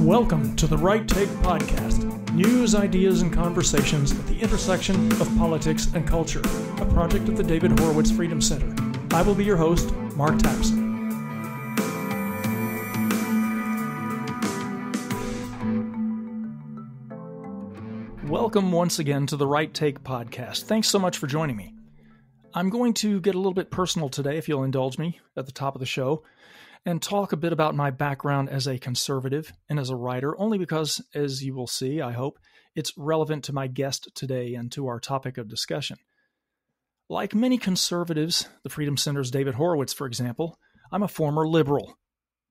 Welcome to the Right Take Podcast. News, ideas, and conversations at the intersection of politics and culture. A project of the David Horowitz Freedom Center. I will be your host, Mark Tapson. Welcome once again to the Right Take Podcast. Thanks so much for joining me. I'm going to get a little bit personal today, if you'll indulge me, at the top of the show, and talk a bit about my background as a conservative and as a writer, only because, as you will see, I hope, it's relevant to my guest today and to our topic of discussion. Like many conservatives, the Freedom Center's David Horowitz, for example, I'm a former liberal,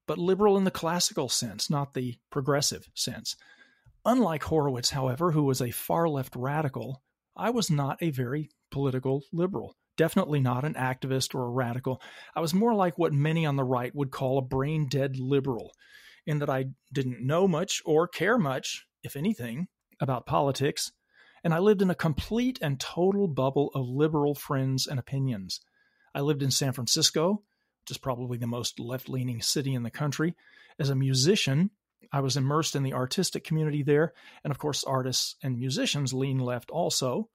but liberal in the classical sense, not the progressive sense. Unlike Horowitz, however, who was a far-left radical, I was not a very political liberal. Definitely not an activist or a radical. I was more like what many on the right would call a brain-dead liberal, in that I didn't know much or care much, if anything, about politics, and I lived in a complete and total bubble of liberal friends and opinions. I lived in San Francisco, which is probably the most left-leaning city in the country. As a musician, I was immersed in the artistic community there, and of course artists and musicians lean left also.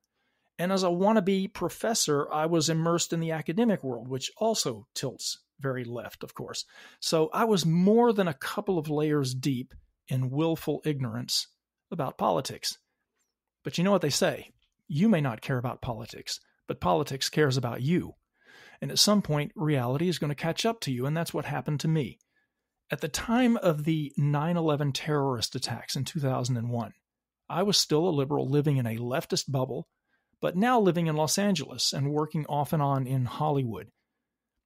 And as a wannabe professor, I was immersed in the academic world, which also tilts very left, of course. So I was more than a couple of layers deep in willful ignorance about politics. But you know what they say, you may not care about politics, but politics cares about you. And at some point, reality is going to catch up to you, and that's what happened to me. At the time of the 9/11 terrorist attacks in 2001, I was still a liberal living in a leftist bubble, but now living in Los Angeles and working off and on in Hollywood.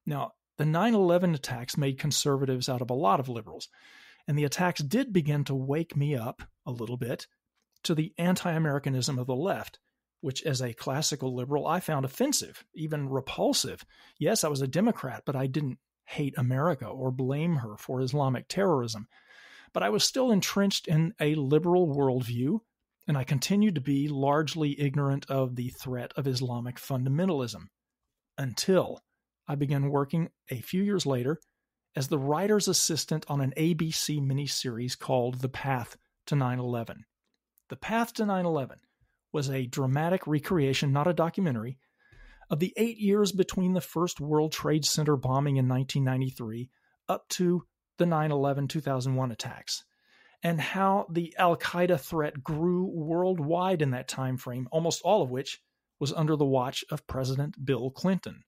Now, the 9/11 attacks made conservatives out of a lot of liberals, and the attacks did begin to wake me up a little bit to the anti-Americanism of the left, which as a classical liberal I found offensive, even repulsive. Yes, I was a Democrat, but I didn't hate America or blame her for Islamic terrorism. But I was still entrenched in a liberal worldview, and I continued to be largely ignorant of the threat of Islamic fundamentalism until I began working a few years later as the writer's assistant on an ABC miniseries called The Path to 9/11. The Path to 9/11 was a dramatic recreation, not a documentary, of the 8 years between the first World Trade Center bombing in 1993 up to the 9/11 2001 attacks, and how the al-Qaeda threat grew worldwide in that time frame, almost all of which was under the watch of President Bill Clinton.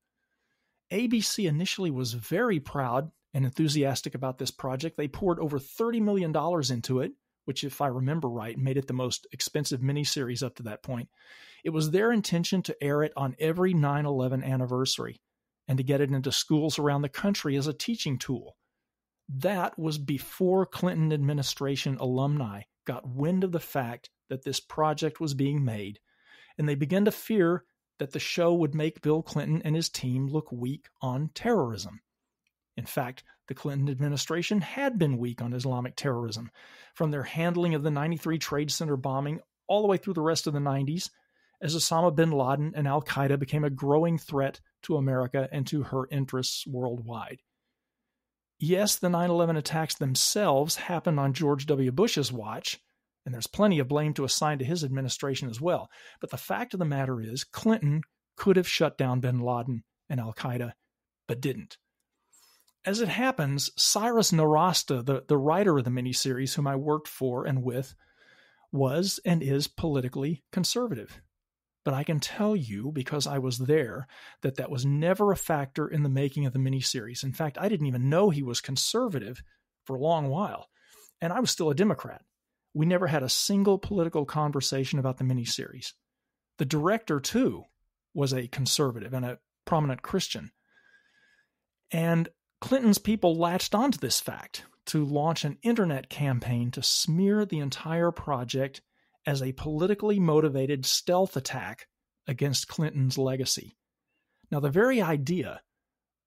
ABC initially was very proud and enthusiastic about this project. They poured over $30 million into it, which, if I remember right, made it the most expensive miniseries up to that point. It was their intention to air it on every 9/11 anniversary and to get it into schools around the country as a teaching tool. That was before Clinton administration alumni got wind of the fact that this project was being made, and they began to fear that the show would make Bill Clinton and his team look weak on terrorism. In fact, the Clinton administration had been weak on Islamic terrorism, from their handling of the 93 Trade Center bombing all the way through the rest of the 90s, as Osama bin Laden and al-Qaeda became a growing threat to America and to her interests worldwide. Yes, the 9/11 attacks themselves happened on George W. Bush's watch, and there's plenty of blame to assign to his administration as well. But the fact of the matter is, Clinton could have shut down bin Laden and al-Qaeda, but didn't. As it happens, Cyrus Nowrasteh, the writer of the miniseries whom I worked for and with, was and is politically conservative. But I can tell you, because I was there, that was never a factor in the making of the miniseries. In fact, I didn't even know he was conservative for a long while, and I was still a Democrat. We never had a single political conversation about the miniseries. The director, too, was a conservative and a prominent Christian. And Clinton's people latched onto this fact to launch an internet campaign to smear the entire project as a politically motivated stealth attack against Clinton's legacy. Now, the very idea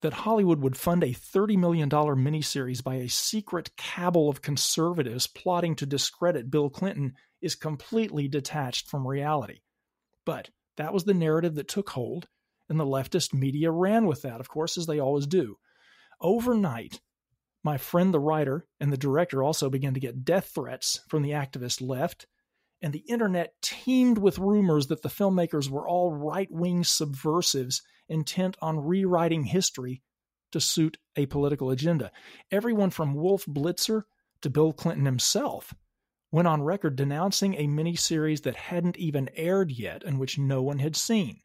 that Hollywood would fund a $30 million miniseries by a secret cabal of conservatives plotting to discredit Bill Clinton is completely detached from reality. But that was the narrative that took hold, and the leftist media ran with that, of course, as they always do. Overnight, My friend, the writer, and the director also began to get death threats from the activist left, and the internet teemed with rumors that the filmmakers were all right-wing subversives intent on rewriting history to suit a political agenda. Everyone from Wolf Blitzer to Bill Clinton himself went on record denouncing a miniseries that hadn't even aired yet and which no one had seen.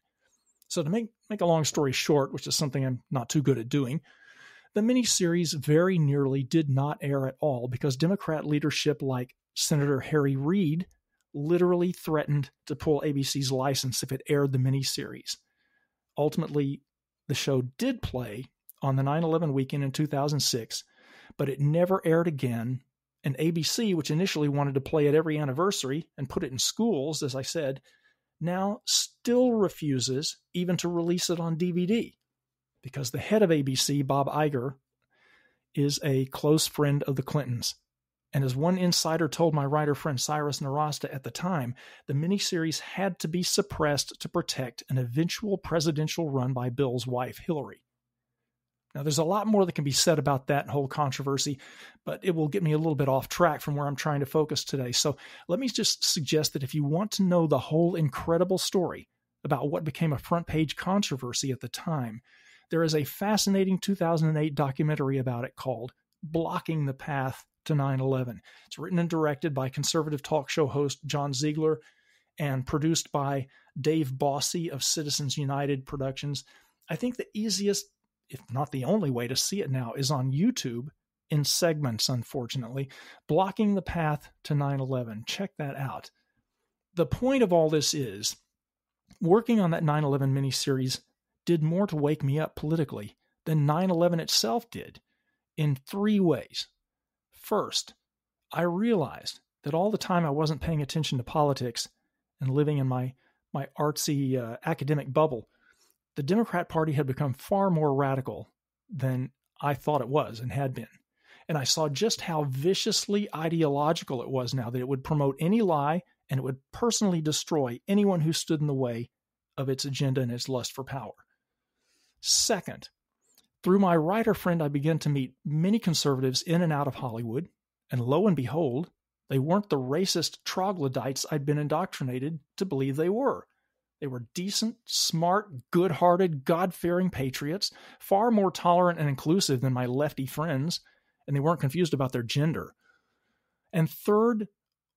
So to make a long story short, which is something I'm not too good at doing, the miniseries very nearly did not air at all because Democrat leadership like Senator Harry Reid literally threatened to pull ABC's license if it aired the miniseries. Ultimately, the show did play on the 9/11 weekend in 2006, but it never aired again, and ABC, which initially wanted to play it every anniversary and put it in schools, as I said, now still refuses even to release it on DVD because the head of ABC, Bob Iger, is a close friend of the Clintons. And as one insider told my writer friend Cyrus Narasta at the time, the miniseries had to be suppressed to protect an eventual presidential run by Bill's wife, Hillary. Now, there's a lot more that can be said about that whole controversy, but it will get me a little bit off track from where I'm trying to focus today. So let me just suggest that if you want to know the whole incredible story about what became a front-page controversy at the time, there is a fascinating 2008 documentary about it called Blocking the Path to 9/11. It's written and directed by conservative talk show host John Ziegler and produced by Dave Bossy of Citizens United Productions. I think the easiest, if not the only way to see it now, is on YouTube in segments, unfortunately. Blocking the Path to 9/11. Check that out. The point of all this is, working on that 9/11 miniseries did more to wake me up politically than 9/11 itself did in 3 ways. First, I realized that all the time I wasn't paying attention to politics and living in my artsy academic bubble, the Democrat Party had become far more radical than I thought it was and had been. And I saw just how viciously ideological it was now, that it would promote any lie and it would personally destroy anyone who stood in the way of its agenda and its lust for power. Second, through my writer friend, I began to meet many conservatives in and out of Hollywood, and lo and behold, they weren't the racist troglodytes I'd been indoctrinated to believe they were. They were decent, smart, good-hearted, God-fearing patriots, far more tolerant and inclusive than my lefty friends, and they weren't confused about their gender. And third,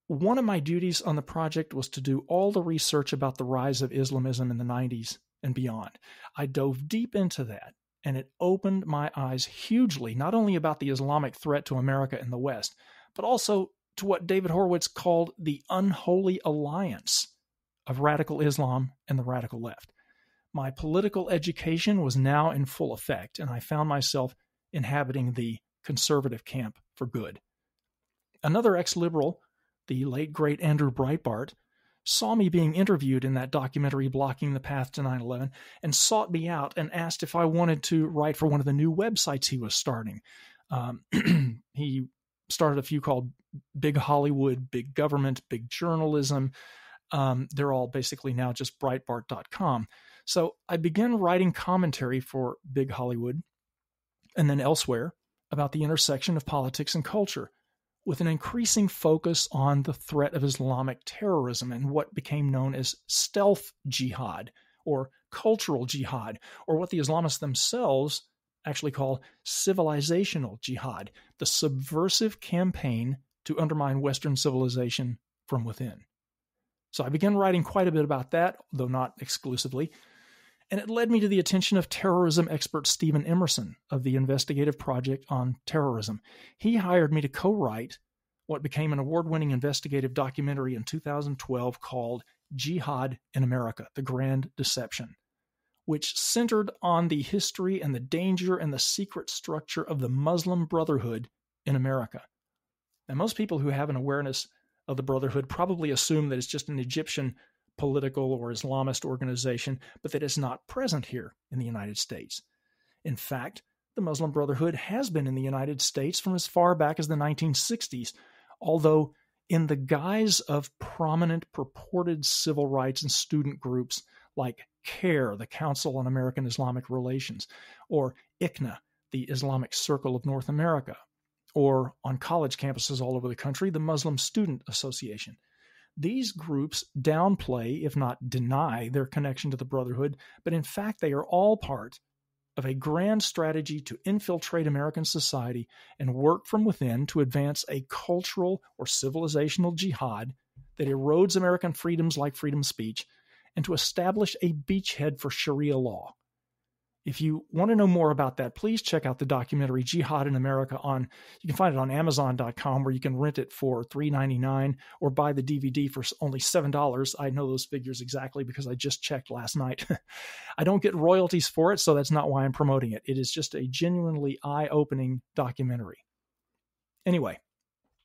one of my duties on the project was to do all the research about the rise of Islamism in the 90s and beyond. I dove deep into that, and it opened my eyes hugely, not only about the Islamic threat to America and the West, but also to what David Horowitz called the unholy alliance of radical Islam and the radical left. My political education was now in full effect, and I found myself inhabiting the conservative camp for good. Another ex-liberal, the late great Andrew Breitbart, saw me being interviewed in that documentary Blocking the Path to 9/11 and sought me out and asked if I wanted to write for one of the new websites he was starting. He started a few called Big Hollywood, Big Government, Big Journalism. They're all basically now just Breitbart.com. So I began writing commentary for Big Hollywood and then elsewhere about the intersection of politics and culture, with an increasing focus on the threat of Islamic terrorism and what became known as stealth jihad or cultural jihad, or what the Islamists themselves actually call civilizational jihad, the subversive campaign to undermine Western civilization from within. So I began writing quite a bit about that, though not exclusively, and it led me to the attention of terrorism expert Stephen Emerson of the Investigative Project on Terrorism. He hired me to co-write what became an award-winning investigative documentary in 2012 called Jihad in America, The Grand Deception, which centered on the history and the danger and the secret structure of the Muslim Brotherhood in America. Now, most people who have an awareness of the Brotherhood probably assume that it's just an Egyptian political or Islamist organization, but that it's not present here in the United States. In fact, the Muslim Brotherhood has been in the United States from as far back as the 1960s, although in the guise of prominent purported civil rights and student groups like CARE, the Council on American Islamic Relations, or ICNA, the Islamic Circle of North America, or on college campuses all over the country, the Muslim Student Association. These groups downplay, if not deny, their connection to the Brotherhood, but in fact they are all part of a grand strategy to infiltrate American society and work from within to advance a cultural or civilizational jihad that erodes American freedoms like freedom of speech and to establish a beachhead for Sharia law. If you want to know more about that, please check out the documentary Jihad in America you can find it on Amazon.com, where you can rent it for $3.99 or buy the DVD for only $7. I know those figures exactly because I just checked last night. I don't get royalties for it, so that's not why I'm promoting it. It is just a genuinely eye-opening documentary. Anyway,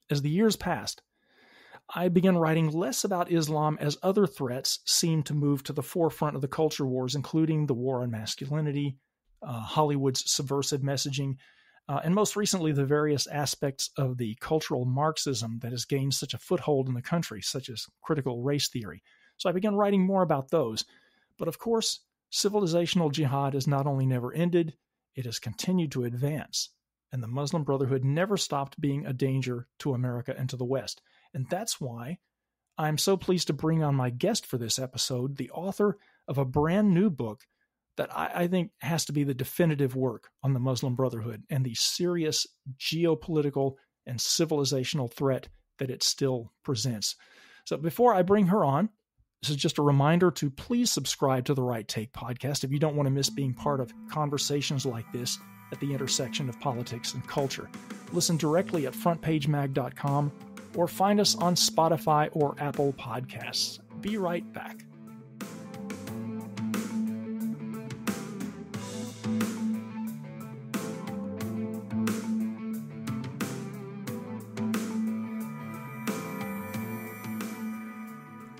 as the years passed, I began writing less about Islam as other threats seemed to move to the forefront of the culture wars, including the war on masculinity, Hollywood's subversive messaging, and most recently the various aspects of the cultural Marxism that has gained such a foothold in the country, such as critical race theory. So I began writing more about those. But of course, civilizational jihad has not only never ended, it has continued to advance. And the Muslim Brotherhood never stopped being a danger to America and to the West. And that's why I'm so pleased to bring on my guest for this episode, the author of a brand new book that I think has to be the definitive work on the Muslim Brotherhood and the serious geopolitical and civilizational threat that it still presents. So before I bring her on, this is just a reminder to please subscribe to the Right Take podcast if you don't want to miss being part of conversations like this at the intersection of politics and culture. Listen directly at frontpagemag.com or find us on Spotify or Apple Podcasts. Be right back.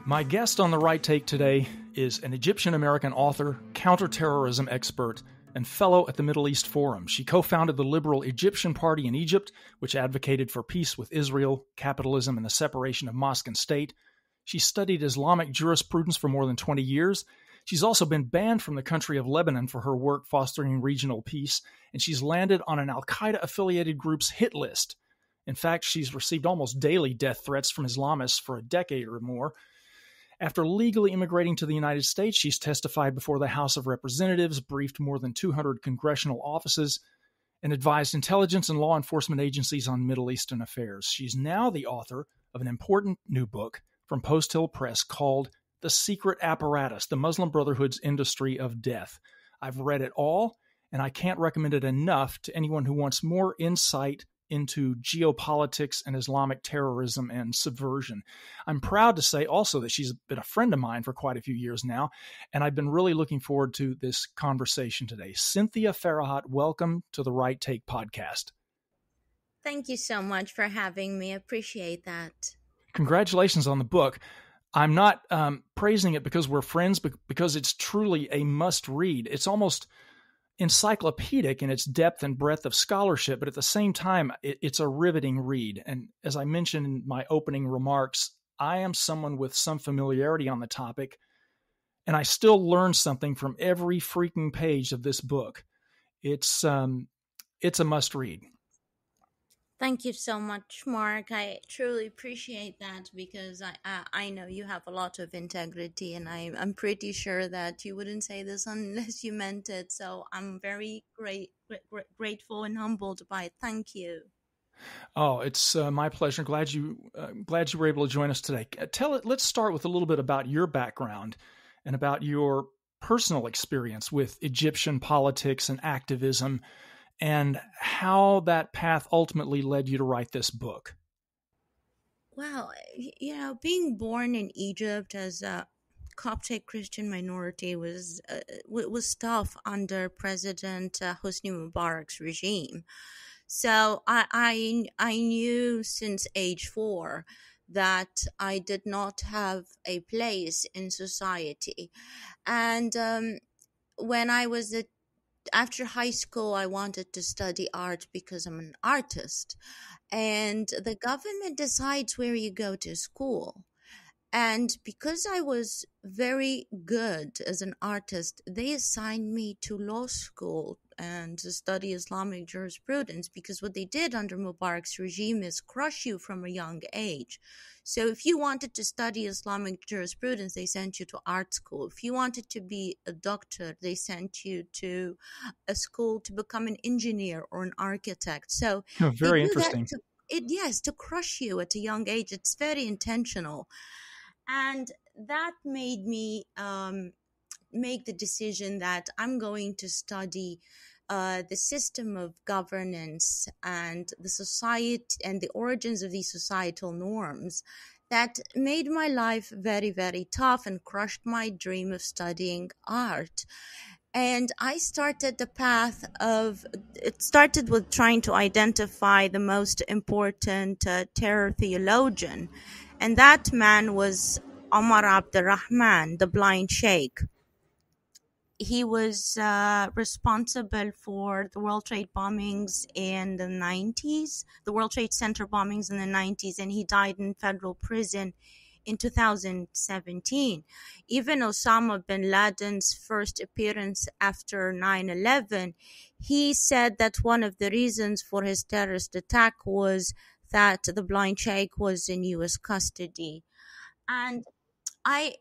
My guest on The Right Take today is an Egyptian-American author, counterterrorism expert, and fellow at the Middle East Forum. She co-founded the liberal Egyptian Party in Egypt, which advocated for peace with Israel, capitalism, and the separation of mosque and state. She studied Islamic jurisprudence for more than 20 years. She's also been banned from the country of Lebanon for her work fostering regional peace, and she's landed on an al-Qaeda-affiliated group's hit list. In fact, she's received almost daily death threats from Islamists for a decade or more. After legally immigrating to the United States, she's testified before the House of Representatives, briefed more than 200 congressional offices, and advised intelligence and law enforcement agencies on Middle Eastern affairs. She's now the author of an important new book from Post Hill Press called The Secret Apparatus, the Muslim Brotherhood's Industry of Death. I've read it all, and I can't recommend it enough to anyone who wants more insight into geopolitics and Islamic terrorism and subversion. I'm proud to say also that she's been a friend of mine for quite a few years now, and I've been really looking forward to this conversation today. Cynthia Farahat, welcome to the Right Take podcast. Thank you so much for having me. I appreciate that. Congratulations on the book. I'm not praising it because we're friends, but because it's truly a must-read. It's almost encyclopedic in its depth and breadth of scholarship, but at the same time, it's a riveting read. And as I mentioned in my opening remarks, I am someone with some familiarity on the topic, and I still learn something from every freaking page of this book. It's a must-read. Thank you so much, Mark. I truly appreciate that because I know you have a lot of integrity, and I'm pretty sure that you wouldn't say this unless you meant it. So I'm very grateful and humbled by it. Thank you. Oh, it's my pleasure. Glad you were able to join us today. Let's start with a little bit about your background and about your personal experience with Egyptian politics and activism, and how that path ultimately led you to write this book. Well, being born in Egypt as a Coptic Christian minority was tough under President Hosni Mubarak's regime. So I knew since age 4 that I did not have a place in society. And when I was after high school, I wanted to study art because I'm an artist. And the government decides where you go to school. And because I was very good as an artist, they assigned me to law school and to study Islamic jurisprudence, because what they did under Mubarak's regime is crush you from a young age. So if you wanted to study Islamic jurisprudence, they sent you to art school. If you wanted to be a doctor, they sent you to a school to become an engineer or an architect. So they Very do that interesting. to crush you at a young age. It's very intentional. And that made me make the decision that I'm going to study the system of governance and the society and the origins of these societal norms that made my life very, very tough and crushed my dream of studying art. And I started the path of, it started with trying to identify the most important terror theologian. And that man was Omar Abdurrahman, the blind sheikh. He was responsible for the World Trade bombings in the 90s, the World Trade Center bombings in the 90s, and he died in federal prison in 2017. Even Osama bin Laden's first appearance after 9/11, he said that one of the reasons for his terrorist attack was that the blind sheikh was in U.S. custody. And I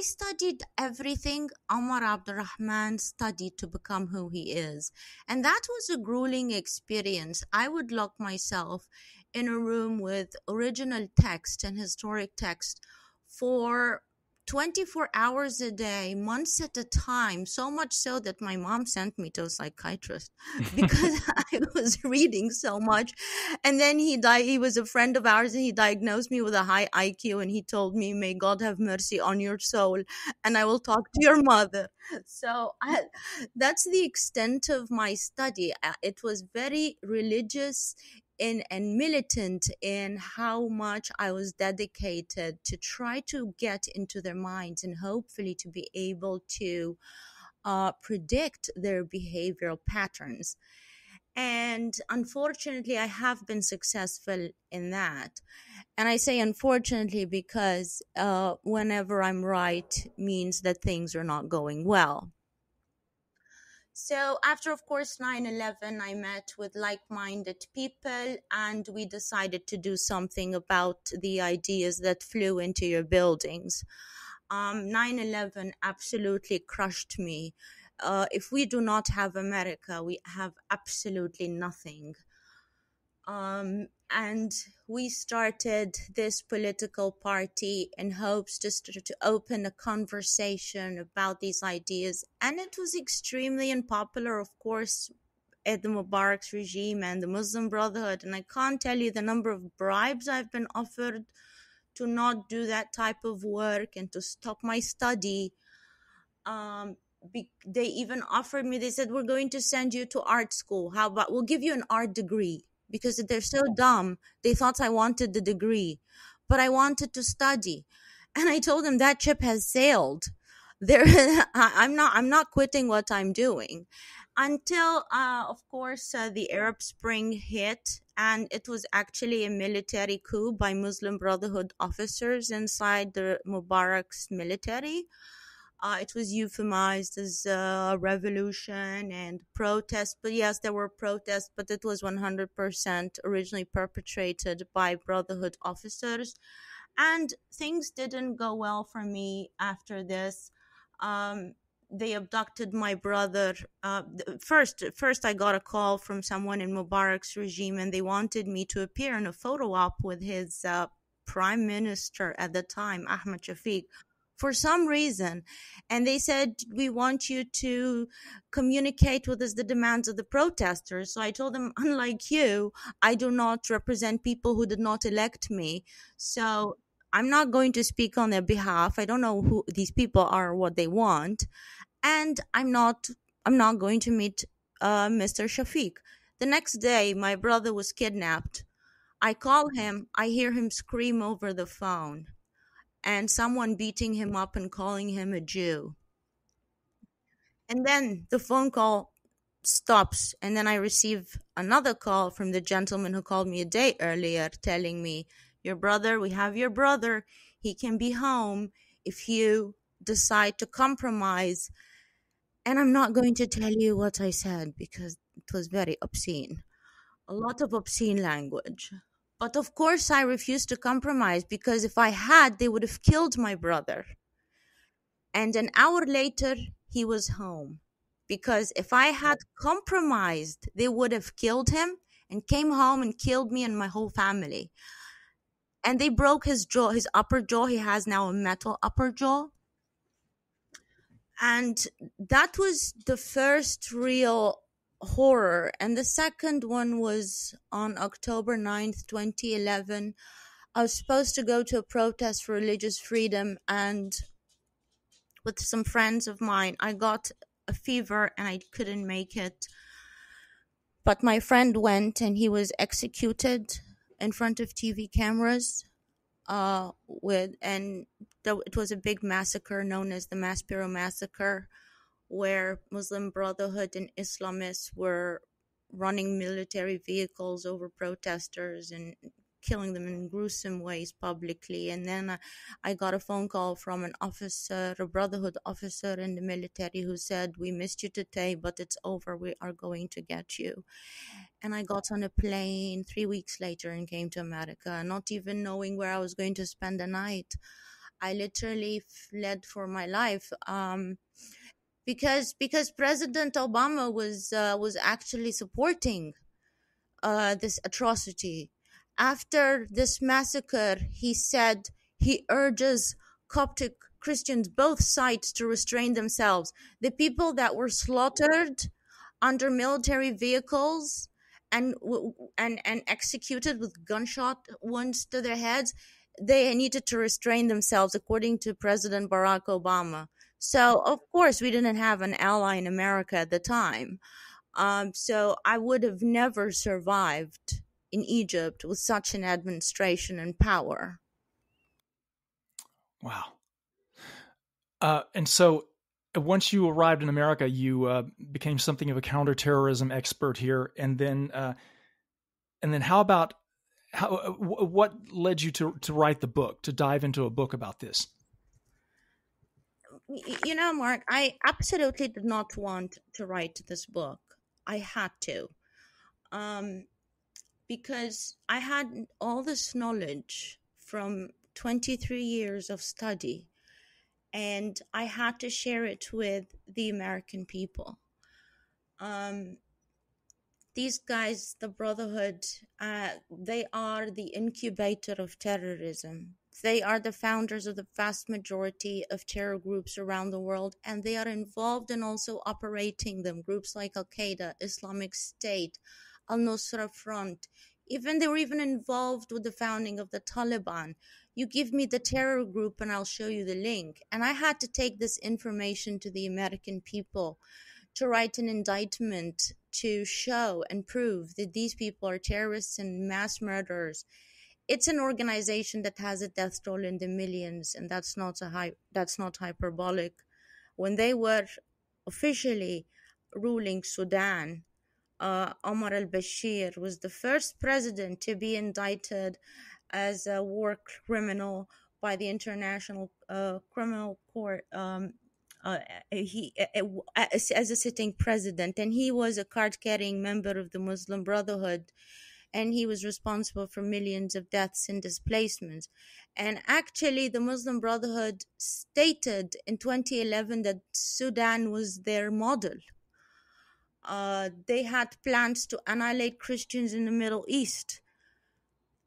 studied everything Omar Abdurrahman studied to become who he is. And that was a grueling experience. I would lock myself in a room with original text and historic text for 24 hours a day, months at a time, so much so that my mom sent me to a psychiatrist because I was reading so much. And then he died. He was a friend of ours and he diagnosed me with a high IQ, and he told me, may God have mercy on your soul and I will talk to your mother. So that's the extent of my study. It was very religious and militant in how much I was dedicated to try to get into their minds and hopefully to be able to predict their behavioral patterns. And unfortunately, I have been successful in that. And I say unfortunately because whenever I'm right means that things are not going well. So after, of course, 9/11, I met with like-minded people and we decided to do something about the ideas that flew into your buildings. 9/11 absolutely crushed me. If we do not have America, we have absolutely nothing. And we started this political party in hopes just to open a conversation about these ideas. And it was extremely unpopular, of course, at the Mubarak's regime and the Muslim Brotherhood. And I can't tell you the number of bribes I've been offered to not do that type of work and to stop my study. They even offered me, they said, we're going to send you to art school. How about we'll give you an art degree? Because they're so dumb, they thought I wanted the degree, but I wanted to study. And I told them that ship has sailed. I'm not quitting what I'm doing until, of course, the Arab Spring hit, and it was actually a military coup by Muslim Brotherhood officers inside the Mubarak's military. It was euphemized as a revolution and protest. But yes, there were protests, but it was 100% originally perpetrated by Brotherhood officers. And things didn't go well for me after this. They abducted my brother. First, I got a call from someone in Mubarak's regime, and they wanted me to appear in a photo op with his prime minister at the time, Ahmed Shafiq, for some reason. And they said, we want you to communicate with us the demands of the protesters. So I told them, unlike you, I do not represent people who did not elect me. So I'm not going to speak on their behalf. I don't know who these people are or what they want. And I'm not going to meet Mr. Shafiq. The next day, my brother was kidnapped. I call him. I hear him scream over the phone. And someone beating him up and calling him a Jew. And then the phone call stops. And then I receive another call from the gentleman who called me a day earlier telling me, your brother, we have your brother. He can be home if you decide to compromise. And I'm not going to tell you what I said because it was very obscene. A lot of obscene language. But of course, I refused to compromise because if I had, they would have killed my brother. And an hour later, he was home. Because if I had compromised, they would have killed him and came home and killed me and my whole family. And they broke his jaw, his upper jaw. He has now a metal upper jaw. And that was the first real horror. And the second one was on October 9th, 2011. I was supposed to go to a protest for religious freedom, and with some friends of mine, I got a fever and I couldn't make it. But my friend went and he was executed in front of TV cameras. It was a big massacre known as the Maspero Massacre, where Muslim Brotherhood and Islamists were running military vehicles over protesters and killing them in gruesome ways publicly. And then I got a phone call from an officer, a Brotherhood officer in the military, who said, "We missed you today, but it's over. We are going to get you." And I got on a plane 3 weeks later and came to America, not even knowing where I was going to spend the night. I literally fled for my life. Because President Obama was actually supporting this atrocity. After this massacre, he said he urges Coptic Christians, both sides, to restrain themselves. The people that were slaughtered under military vehicles and executed with gunshot wounds to their heads, they needed to restrain themselves, according to President Barack Obama. So, of course, we didn't have an ally in America at the time. So I would have never survived in Egypt with such an administration and power. Wow. And so once you arrived in America, you became something of a counterterrorism expert here. And then what led you to write the book, to dive into a book about this? You know, Mark, I absolutely did not want to write this book. I had to. Because I had all this knowledge from 23 years of study, and I had to share it with the American people. These guys, the Brotherhood, they are the incubator of terrorism. They are the founders of the vast majority of terror groups around the world, and they are involved in also operating them. Groups like Al-Qaeda, Islamic State, Al-Nusra Front. They were even involved with the founding of the Taliban. You give me the terror group and I'll show you the link. And I had to take this information to the American people to write an indictment to show and prove that these people are terrorists and mass murderers. It's an organization that has a death toll in the millions, and that's not hyperbolic. When they were officially ruling Sudan, Omar al-Bashir was the first president to be indicted as a war criminal by the International Criminal Court. As a sitting president, and he was a card-carrying member of the Muslim Brotherhood, and he was responsible for millions of deaths and displacements. And actually, the Muslim Brotherhood stated in 2011 that Sudan was their model. They had plans to annihilate Christians in the Middle East.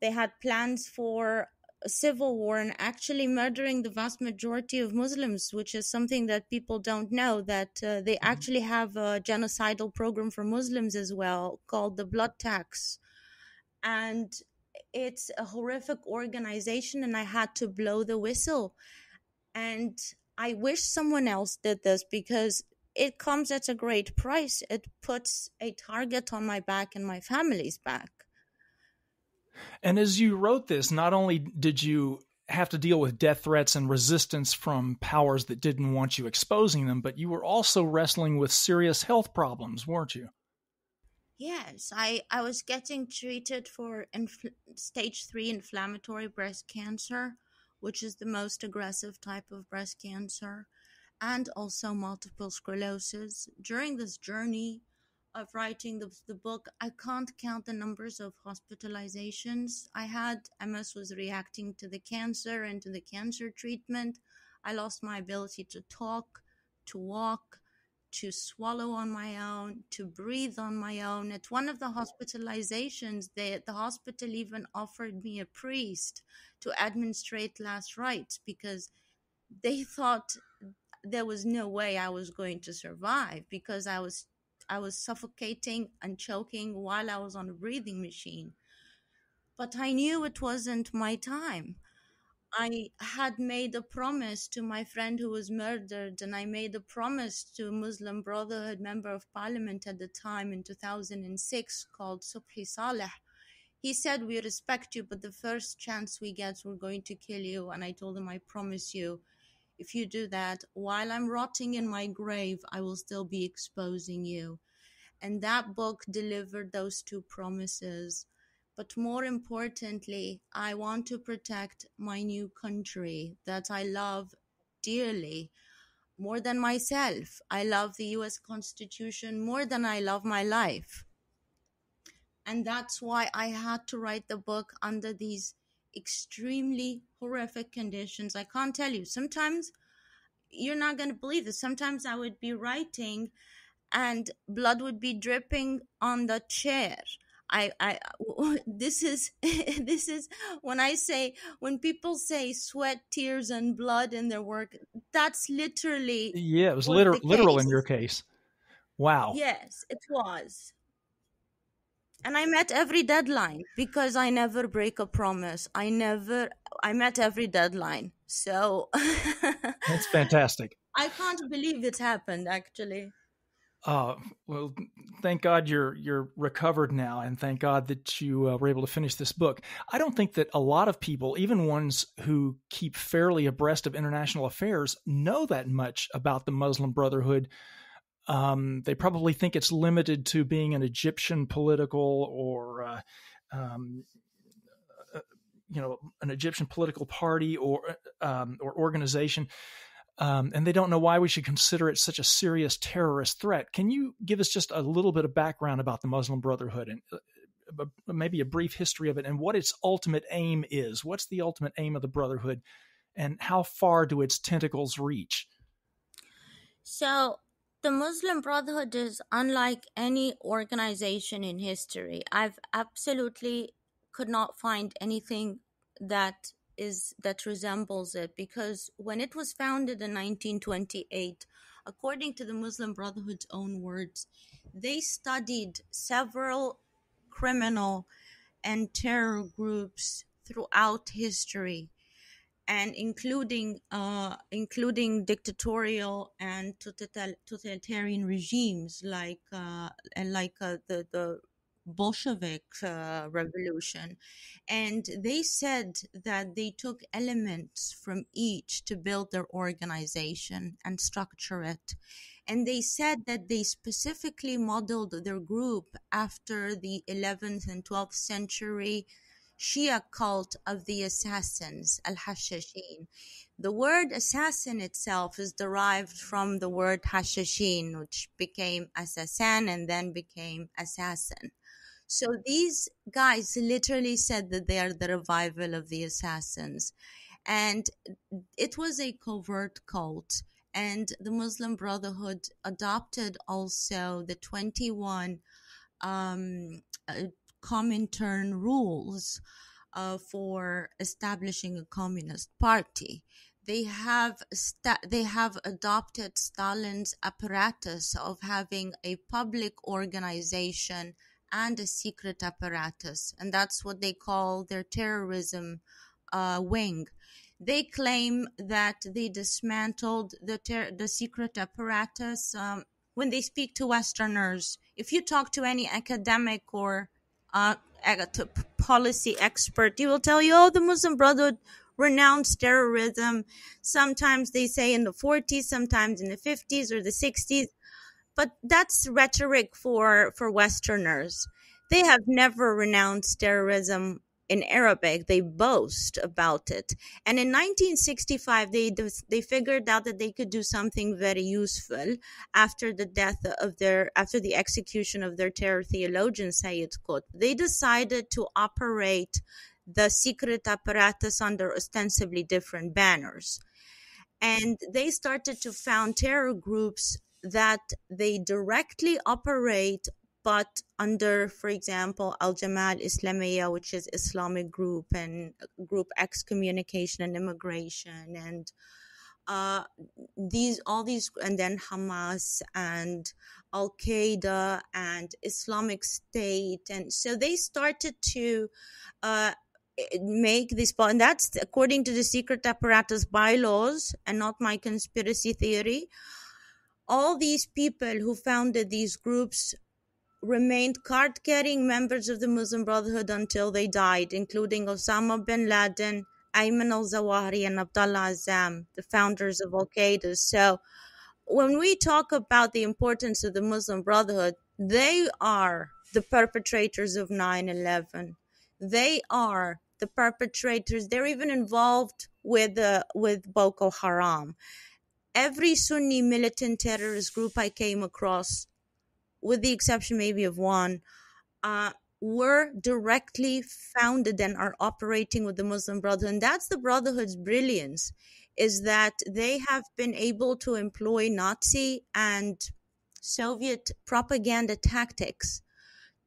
They had plans for a civil war and actually murdering the vast majority of Muslims, which is something that people don't know, that they actually have a genocidal program for Muslims as well called the blood tax. And it's a horrific organization, and I had to blow the whistle. And I wish someone else did this because it comes at a great price. It puts a target on my back and my family's back. And as you wrote this, not only did you have to deal with death threats and resistance from powers that didn't want you exposing them, but you were also wrestling with serious health problems, weren't you? Yes, I was getting treated for stage 3 inflammatory breast cancer, which is the most aggressive type of breast cancer. and also multiple sclerosis. During this journey of writing the book, I can't count the numbers of hospitalizations I had. MS was reacting to the cancer and to the cancer treatment. I lost my ability to talk, to walk, to swallow on my own, to breathe on my own. At one of the hospitalizations, the hospital even offered me a priest to administrate last rites because they thought there was no way I was going to survive because I was suffocating and choking while I was on a breathing machine. But I knew it wasn't my time. I had made a promise to my friend who was murdered, and I made a promise to a Muslim Brotherhood member of parliament at the time in 2006 called Subhi Saleh. He said, "We respect you, but the first chance we get, we're going to kill you." And I told him, "I promise you, if you do that, while I'm rotting in my grave, I will still be exposing you." And that book delivered those two promises. But more importantly, I want to protect my new country that I love dearly, more than myself. I love the US Constitution more than I love my life. And that's why I had to write the book under these extremely horrific conditions. I can't tell you. Sometimes you're not going to believe this. Sometimes I would be writing and blood would be dripping on the chair. This is this is when people say sweat, tears, and blood in their work, that's literally Yeah, it was what the literal in your case. case. Wow. Yes, it was. And I met every deadline because I never break a promise. I met every deadline. So That's fantastic. I can't believe it happened, actually. Well, thank God you're recovered now, and thank God that you were able to finish this book. I don't think that a lot of people, even ones who keep fairly abreast of international affairs, know that much about the Muslim Brotherhood. They probably think it's limited to being an Egyptian political or an Egyptian political party or organization. And they don't know why we should consider it such a serious terrorist threat. Can you give us just a little bit of background about the Muslim Brotherhood and maybe a brief history of it and what its ultimate aim is? What's the ultimate aim of the Brotherhood and how far do its tentacles reach? So the Muslim Brotherhood is unlike any organization in history. I've absolutely could not find anything that resembles it, because when it was founded in 1928, according to the Muslim Brotherhood's own words, they studied several criminal and terror groups throughout history, and including dictatorial and totalitarian regimes like the Bolshevik revolution. And they said that they took elements from each to build their organization and structure it. And they said that they specifically modeled their group after the 11th and 12th century Shia cult of the assassins, al-Hashashin. The word assassin itself is derived from the word Hashashin, which became assassin and then became assassin. So these guys literally said that they are the revival of the assassins. And it was a covert cult. And the Muslim Brotherhood adopted also the 21 Comintern rules for establishing a communist party. They have adopted Stalin's apparatus of having a public organization and a secret apparatus, and that's what they call their terrorism wing. They claim that they dismantled the secret apparatus. When they speak to Westerners, if you talk to any academic or policy expert, you will tell you, oh, the Muslim Brotherhood renounced terrorism. Sometimes they say in the 40s, sometimes in the 50s or the 60s. But that's rhetoric for Westerners. They have never renounced terrorism in Arabic. They boast about it. And in 1965, they figured out that they could do something very useful after the execution of their terror theologian, Sayyid Qutb. They decided to operate the secret apparatus under ostensibly different banners. And they started to found terror groups that they directly operate, but under, for example, Al-Jamaa Islamiyya, which is Islamic group, and Group X Communication and Immigration, and all these, and then Hamas and Al-Qaeda and Islamic State. And so they started to make this, and that's according to the Secret Apparatus bylaws and not my conspiracy theory. All these people who founded these groups remained card-carrying members of the Muslim Brotherhood until they died, including Osama bin Laden, Ayman al-Zawahiri, and Abdullah Azzam, the founders of Al-Qaeda. So when we talk about the importance of the Muslim Brotherhood, they are the perpetrators of 9/11. They are the perpetrators. They're even involved with Boko Haram. Every Sunni militant terrorist group I came across, with the exception maybe of one, were directly founded and are operating with the Muslim Brotherhood. And that's the Brotherhood's brilliance, is that they have been able to employ Nazi and Soviet propaganda tactics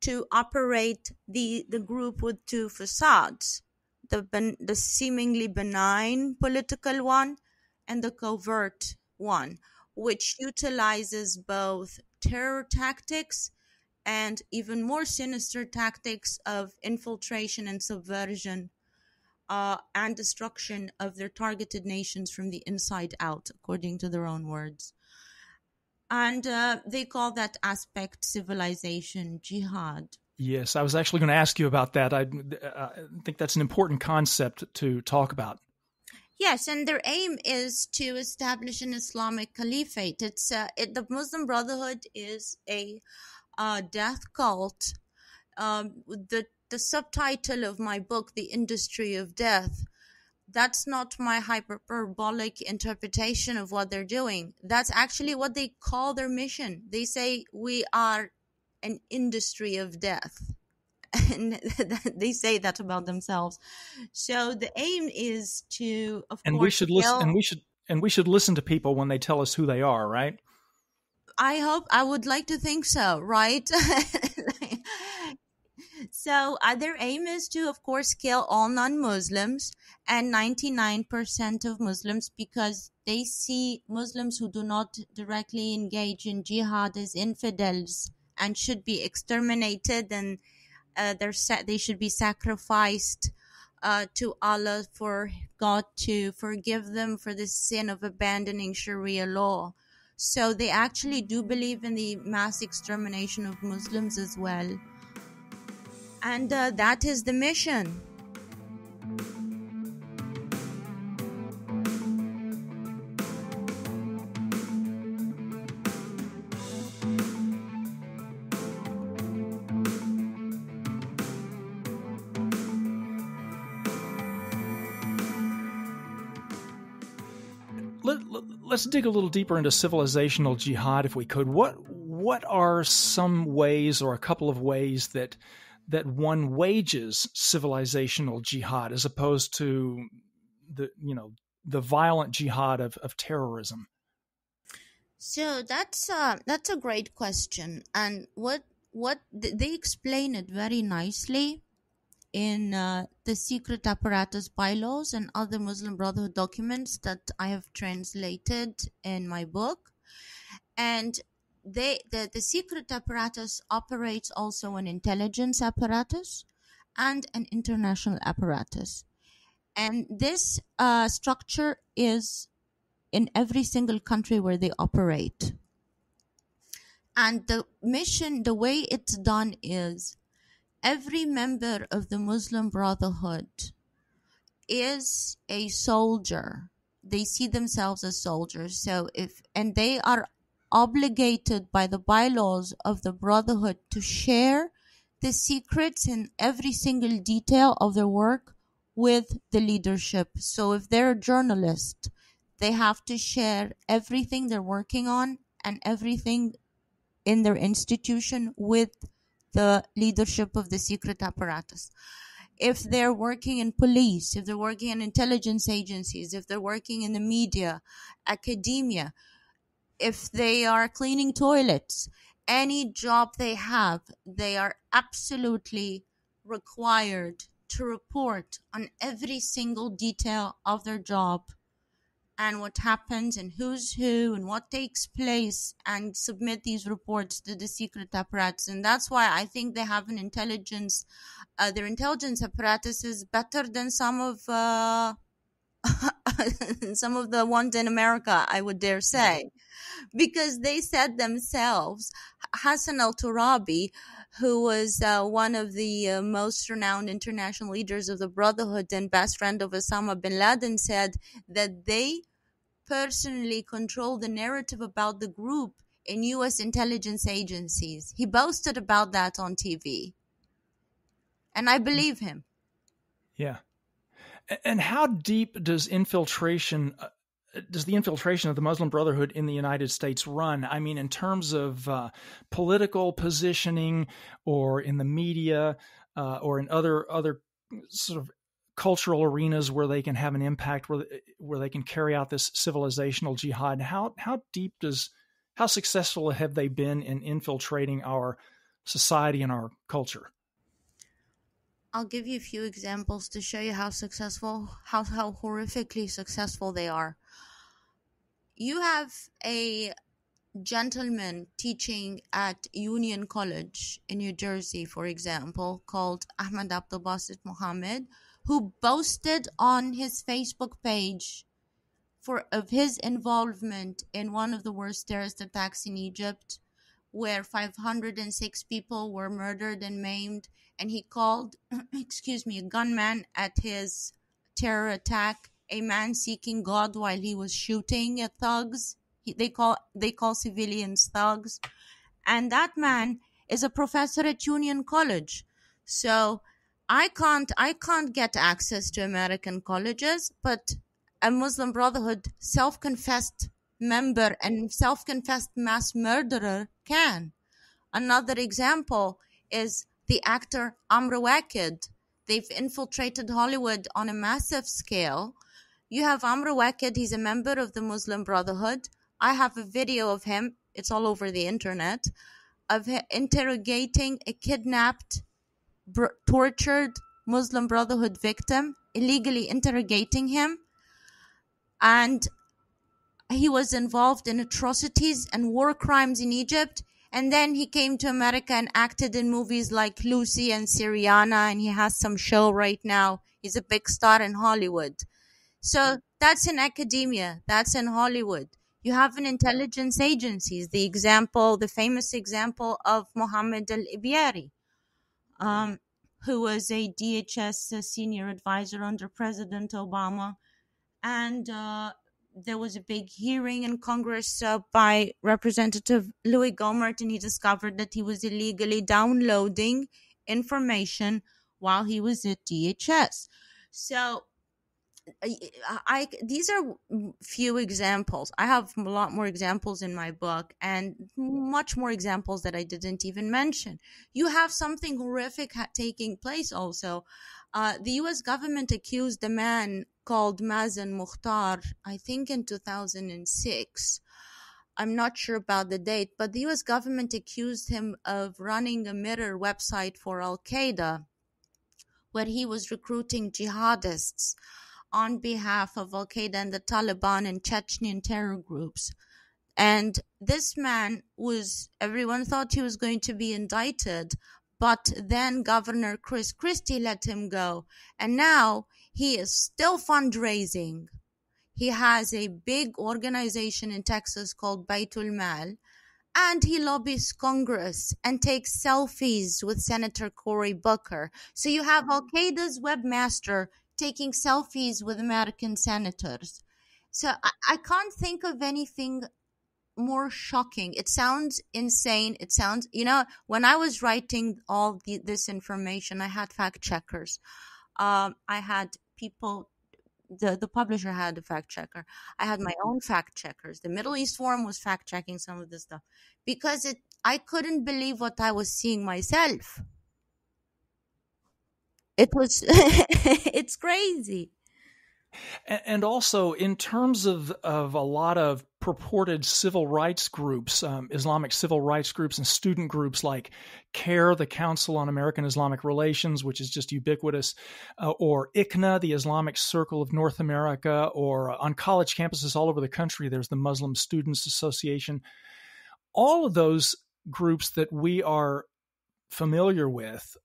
to operate the group with two facades, the seemingly benign political one and the covert one, which utilizes both terror tactics and even more sinister tactics of infiltration and subversion and destruction of their targeted nations from the inside out, according to their own words. And they call that aspect civilization jihad. Yes, I was actually going to ask you about that. I think that's an important concept to talk about. Yes, and their aim is to establish an Islamic caliphate. The Muslim Brotherhood is a death cult. The subtitle of my book, The Industry of Death, that's not my hyperbolic interpretation of what they're doing. That's actually what they call their mission. They say we are an industry of death. And they say that about themselves. So the aim is to, of and course, we should listen. And we should listen to people when they tell us who they are, right? I would like to think so, right? So their aim is to, of course, kill all non-Muslims and 99% of Muslims, because they see Muslims who do not directly engage in jihad as infidels and should be exterminated, and they should be sacrificed to Allah for God to forgive them for the sin of abandoning Sharia law. So they actually do believe in the mass extermination of Muslims as well. And that is the mission. Let's dig a little deeper into civilizational jihad, if we could. What are some ways, or a couple of ways, that one wages civilizational jihad as opposed to the violent jihad of terrorism? So that's a great question, and what they explain it very nicely in the Secret Apparatus bylaws and other Muslim Brotherhood documents that I have translated in my book. And the Secret Apparatus operates also an intelligence apparatus and an international apparatus. And this structure is in every single country where they operate. And the mission, the way it's done is, every member of the Muslim Brotherhood is a soldier. They see themselves as soldiers. And they are obligated by the bylaws of the Brotherhood to share the secrets in every single detail of their work with the leadership. So if they're a journalist, they have to share everything they're working on and everything in their institution with the leadership of the secret apparatus. If they're working in police, if they're working in intelligence agencies, if they're working in the media, academia, if they are cleaning toilets, any job they have, they are absolutely required to report on every single detail of their job and what happens and who's who and what takes place, and submit these reports to the secret apparatus. And that's why I think they have an intelligence, their intelligence apparatus is better than some of some of the ones in America, I would dare say, because they said themselves, Hassan al-Turabi, who was one of the most renowned international leaders of the Brotherhood and best friend of Osama bin Laden, said that they personally control the narrative about the group in U.S. intelligence agencies. He boasted about that on TV. And I believe him. Yeah. And how deep does the infiltration of the Muslim Brotherhood in the United States run? I mean, in terms of political positioning, or in the media, or in other sort of cultural arenas where they can have an impact, where they can carry out this civilizational jihad. How successful have they been in infiltrating our society and our culture? I'll give you a few examples to show you how successful, how horrifically successful they are. You have a gentleman teaching at Union College in New Jersey, for example, called Ahmed Abdul Basit Mohammed, who boasted on his Facebook page of his involvement in one of the worst terrorist attacks in Egypt, where 506 people were murdered and maimed, and he called, a gunman at his terror attack a man seeking God while he was shooting at thugs. They call civilians thugs, and that man is a professor at Union College. So I can't get access to American colleges, but a Muslim Brotherhood self-confessed member and self-confessed mass murderer can. Another example is the actor Amr Waked. They've infiltrated Hollywood on a massive scale. You have Amr Waked, he's a member of the Muslim Brotherhood. I have a video of him, it's all over the internet, of him interrogating a kidnapped, tortured Muslim Brotherhood victim, illegally interrogating him. And he was involved in atrocities and war crimes in Egypt. And then he came to America and acted in movies like Lucy and Syriana, and he has some show right now. He's a big star in Hollywood. So that's in academia. That's in Hollywood. You have in intelligence agencies, the famous example of Mohammed al-Ibyari, who was a DHS senior advisor under President Obama. And there was a big hearing in Congress by Representative Louis Gohmert, and he discovered that he was illegally downloading information while he was at DHS. So these are few examples. I have a lot more examples in my book, and much more examples that I didn't even mention. You have something horrific taking place also. The U.S. government accused a man called Mazen Mukhtar, I think in 2006. I'm not sure about the date, but the U.S. government accused him of running a mirror website for Al-Qaeda, where he was recruiting jihadists on behalf of Al-Qaeda and the Taliban and Chechen terror groups. And this man everyone thought he was going to be indicted, but then Governor Chris Christie let him go. And now he is still fundraising. He has a big organization in Texas called Baitul Mal, and he lobbies Congress and takes selfies with Senator Cory Booker. So you have Al-Qaeda's webmaster taking selfies with American senators. So I can't think of anything more shocking. It sounds insane. It sounds, when I was writing all this information, I had fact checkers. I had people, the publisher had a fact checker. I had my own fact checkers. The Middle East Forum was fact checking some of this stuff because I couldn't believe what I was seeing myself. It was, it's crazy. And also, in terms of a lot of purported civil rights groups, Islamic civil rights groups and student groups like CARE, the Council on American Islamic Relations, which is just ubiquitous, or ICNA, the Islamic Circle of North America, or on college campuses all over the country, there's the Muslim Students Association. All of those groups that we are familiar with,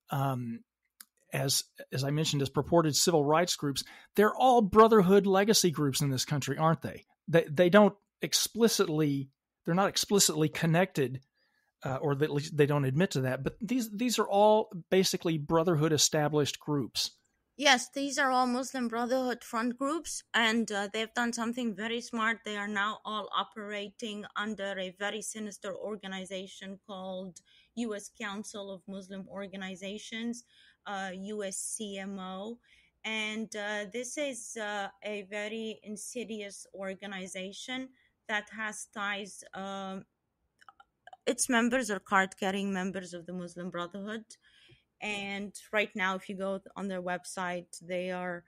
as I mentioned, as purported civil rights groups, they're all Brotherhood legacy groups in this country, aren't they? They don't explicitly, they're not explicitly connected, or at least they don't admit to that. But these are all basically Brotherhood established groups. Yes, these are all Muslim Brotherhood front groups, and they've done something very smart. They are now all operating under a very sinister organization called U.S. Council of Muslim Organizations, USCMO. And this is a very insidious organization that has ties. Its members are card-carrying members of the Muslim Brotherhood. And right now, if you go on their website, they are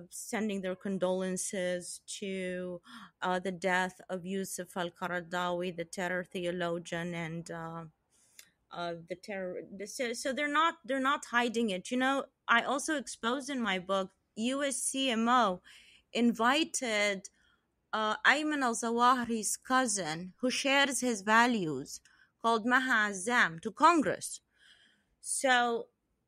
sending their condolences to the death of Yusuf al-Qaradawi, the terror theologian, and the terror. So they're not hiding it. I also exposed in my book, USCMO invited Ayman al-Zawahiri's cousin, who shares his values, called Maha Azam, to Congress. So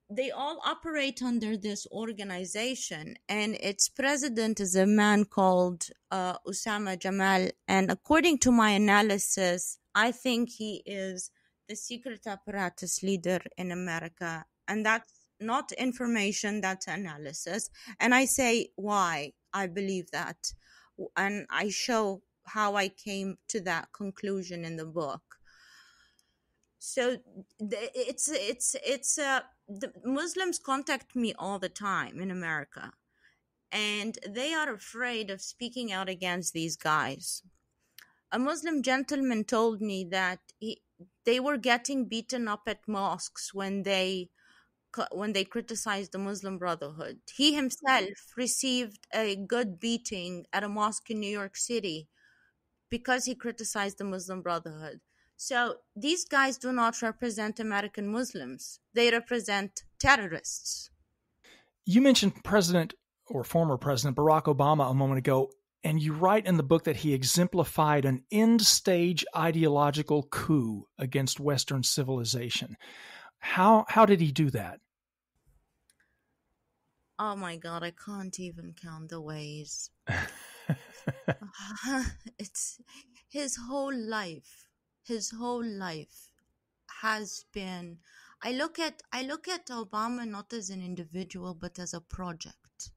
they all operate under this organization, and its president is a man called Osama Jamal. And according to my analysis, I think he is the Secret Apparatus leader in America. And that's not information, that's analysis. And I say why I believe that. And I show how I came to that conclusion in the book. So the Muslims contact me all the time in America, and they are afraid of speaking out against these guys. A Muslim gentleman told me that they were getting beaten up at mosques when they criticized the Muslim Brotherhood. He himself received a good beating at a mosque in New York City because he criticized the Muslim Brotherhood. So these guys do not represent American Muslims. They represent terrorists. You mentioned President or former President Barack Obama a moment ago, and you write in the book that he exemplified an end-stage ideological coup against Western civilization. How did he do that? Oh my God, I can't even count the ways. It's his whole life. His whole life has been. I look at Obama not as an individual, but as a project.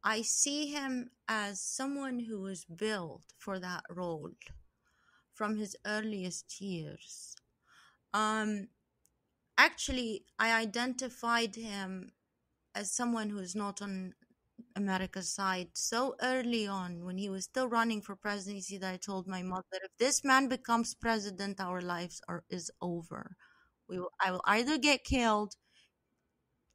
I see him as someone who was built for that role from his earliest years. Actually, I identified him as someone who's not on America's side so early on, when he was still running for presidency, that I told my mother, if this man becomes president, our lives is over. I will either get killed,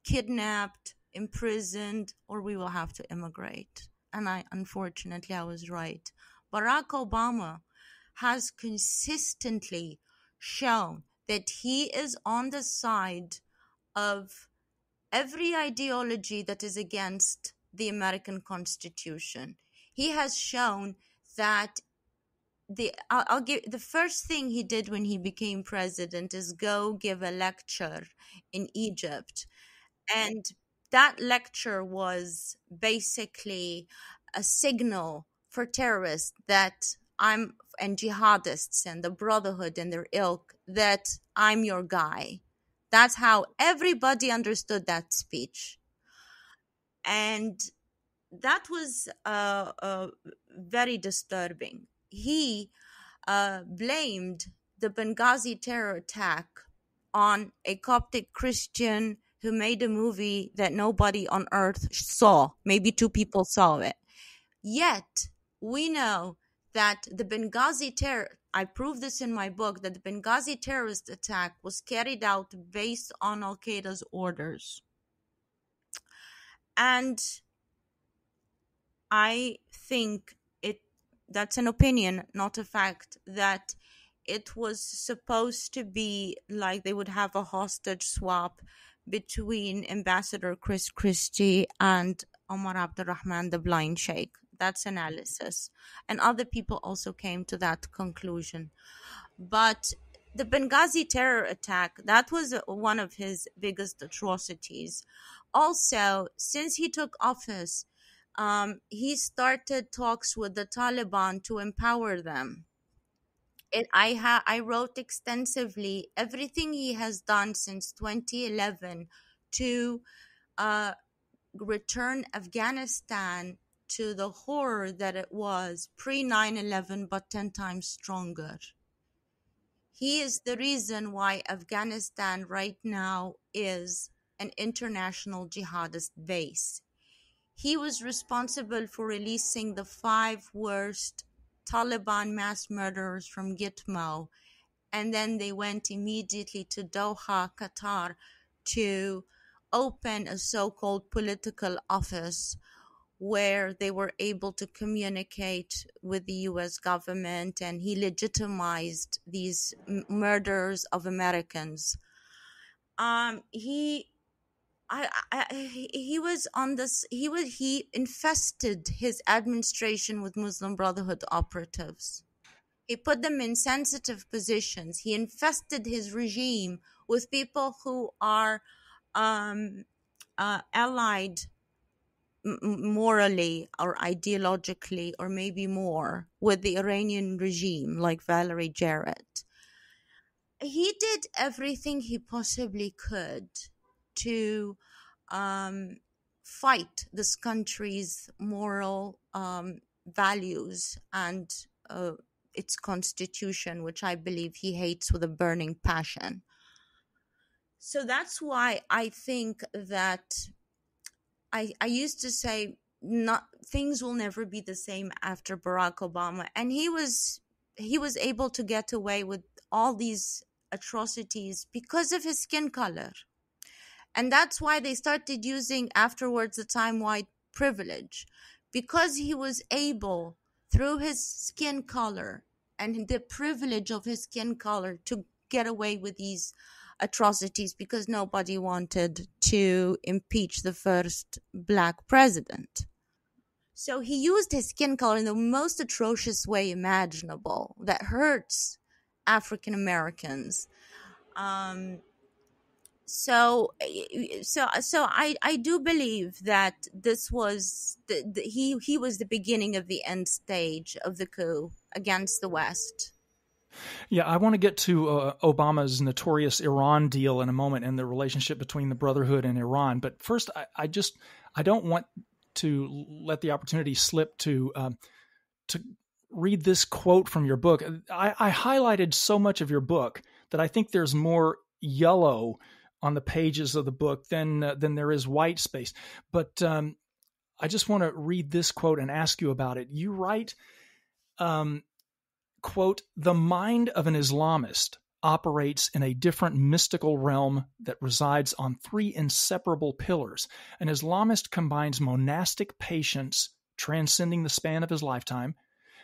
kidnapped, imprisoned, or we will have to immigrate. And unfortunately, I was right. Barack Obama has consistently shown that he is on the side of every ideology that is against the American Constitution. He has shown that the first thing he did when he became president is go give a lecture in Egypt. And that lecture was basically a signal for terrorists and jihadists and the Brotherhood and their ilk that I'm your guy. That's how everybody understood that speech. And that was very disturbing. He blamed the Benghazi terror attack on a Coptic Christian who made a movie that nobody on earth saw. Maybe 2 people saw it. Yet, we know that the Benghazi terror, I prove this in my book, that the Benghazi terrorist attack was carried out based on Al-Qaeda's orders. And I think that's an opinion, not a fact, that it was supposed to be like they would have a hostage swap between Ambassador Chris Christie and Omar Abdurrahman, the blind sheikh. That's analysis. And other people also came to that conclusion. But the Benghazi terror attack, that was one of his biggest atrocities. Also, since he took office, he started talks with the Taliban to empower them. I wrote extensively everything he has done since 2011 to return Afghanistan to the horror that it was pre 9/11, but 10 times stronger. He is the reason why Afghanistan right now is an international jihadist base. He was responsible for releasing the 5 worst Taliban mass murderers from Gitmo, and then they went immediately to Doha, Qatar, to open a so-called political office where they were able to communicate with the US government, and he legitimized these murders of Americans. He infested his administration with Muslim Brotherhood operatives. He put them in sensitive positions. He infested his regime with people who are allied morally or ideologically, or maybe more, with the Iranian regime, like Valerie Jarrett. He did everything he possibly could to fight this country's moral values and its constitution, which I believe he hates with a burning passion. So that's why I think that I used to say things will never be the same after Barack Obama, and he was able to get away with all these atrocities because of his skin color. And that's why they started using afterwards the time white privilege, because he was able, through his skin color and the privilege of his skin color, to get away with these atrocities, because nobody wanted to impeach the first black president. So he used his skin color in the most atrocious way imaginable that hurts African Americans. So I do believe that this was he was the beginning of the end stage of the coup against the West. Yeah, I want to get to Obama's notorious Iran deal in a moment and the relationship between the Brotherhood and Iran. But first, I don't want to let the opportunity slip to read this quote from your book. I highlighted so much of your book that I think there's more yellow on the pages of the book than there is white space. But I just want to read this quote and ask you about it. You write, quote, "The mind of an Islamist operates in a different mystical realm that resides on 3 inseparable pillars. An Islamist combines monastic patience, transcending the span of his lifetime,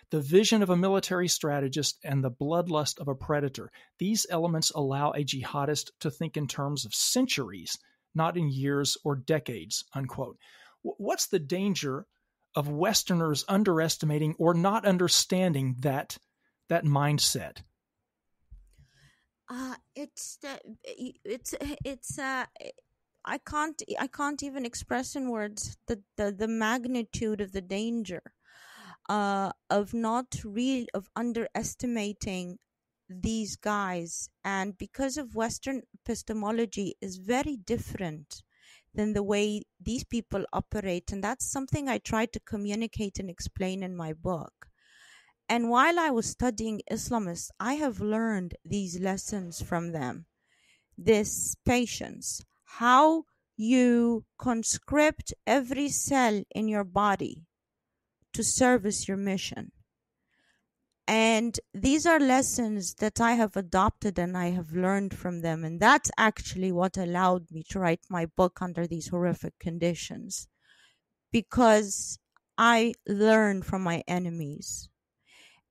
the vision of a military strategist, and the bloodlust of a predator. These elements allow a jihadist to think in terms of centuries, not in years or decades," unquote. What's the danger of Westerners underestimating or not understanding that mindset? I can't even express in words the magnitude of the danger of underestimating these guys. And because of Western epistemology is very different than the way these people operate, and that's something I try to communicate and explain in my book. And while I was studying Islamists, I have learned these lessons from them. This patience, how you conscript every cell in your body to service your mission. And these are lessons that I have adopted and I have learned from them. And that's actually what allowed me to write my book under these horrific conditions, because I learned from my enemies.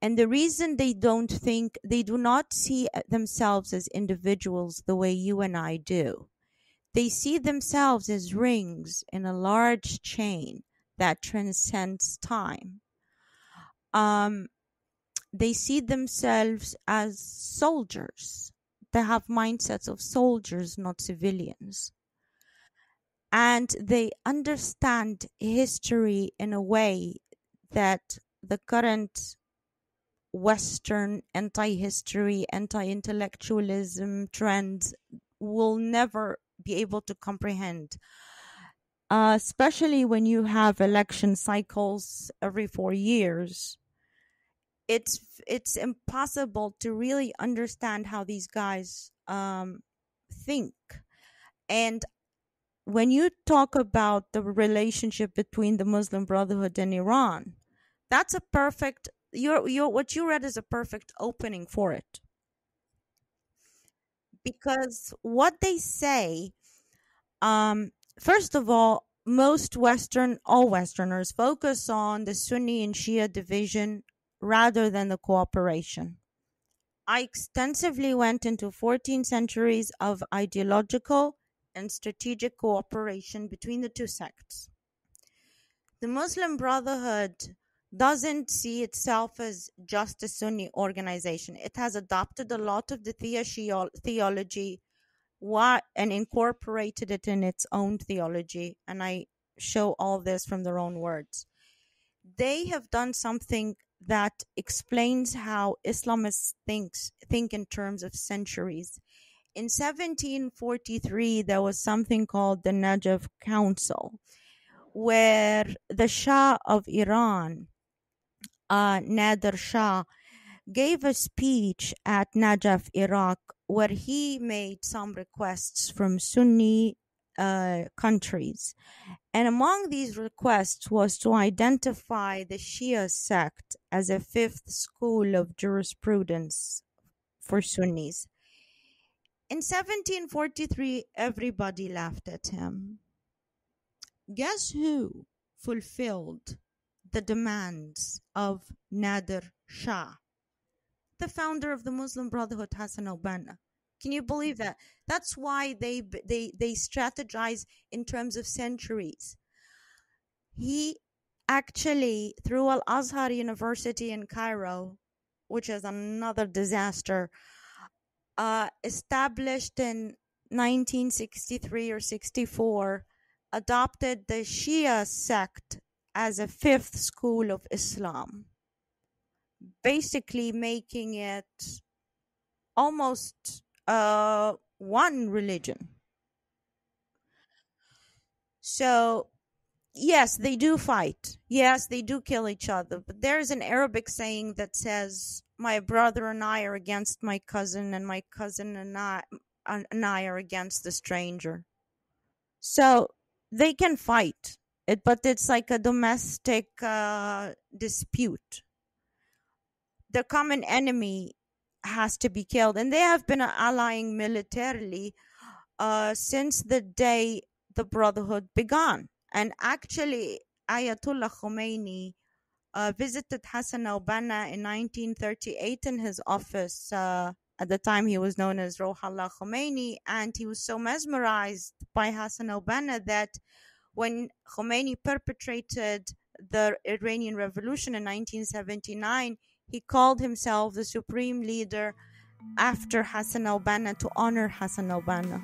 And the reason they do not see themselves as individuals the way you and I do. They see themselves as rings in a large chain that transcends time. They see themselves as soldiers. They have mindsets of soldiers, not civilians. And they understand history in a way that the current Western anti-history, anti-intellectualism trends will never be able to comprehend. Especially when you have election cycles every 4 years. It's impossible to really understand how these guys think. And when you talk about the relationship between the Muslim Brotherhood and Iran, that's a perfect what you read is a perfect opening for it. Because what they say, first of all Westerners focus on the Sunni and Shia division rather than the cooperation. I extensively went into 14 centuries of ideological and strategic cooperation between the two sects. The Muslim Brotherhood doesn't see itself as just a Sunni organization. It has adopted a lot of the theology and incorporated it in its own theology. And I show all this from their own words. They have done something that explains how Islamists think in terms of centuries. In 1743, there was something called the Najaf Council, where the Shah of Iran, Nader Shah, gave a speech at Najaf, Iraq, where he made some requests from Sunni countries. And among these requests was to identify the Shia sect as a fifth school of jurisprudence for Sunnis. In 1743, everybody laughed at him. Guess who fulfilled the demands of Nader Shah? The founder of the Muslim Brotherhood, Hassan al-Banna. Can you believe that? That's why they strategize in terms of centuries. He actually, through Al-Azhar University in Cairo, which is another disaster, established in 1963 or 64, adopted the Shia sect as a fifth school of Islam, basically making it almost one religion. So, yes, they do fight. Yes, they do kill each other. But there's an Arabic saying that says, my brother and I are against my cousin, and my cousin and I are against the stranger. So they can fight, but it's like a domestic dispute. The common enemy has to be killed, and they have been allying militarily since the day the Brotherhood began. And actually, Ayatollah Khomeini visited Hassan al-Banna in 1938 in his office. At the time, he was known as Ruhollah Khomeini, and he was so mesmerized by Hassan al-Banna that when Khomeini perpetrated the Iranian Revolution in 1979, he called himself the supreme leader after Hassan al-Banna to honor Hassan al-Banna.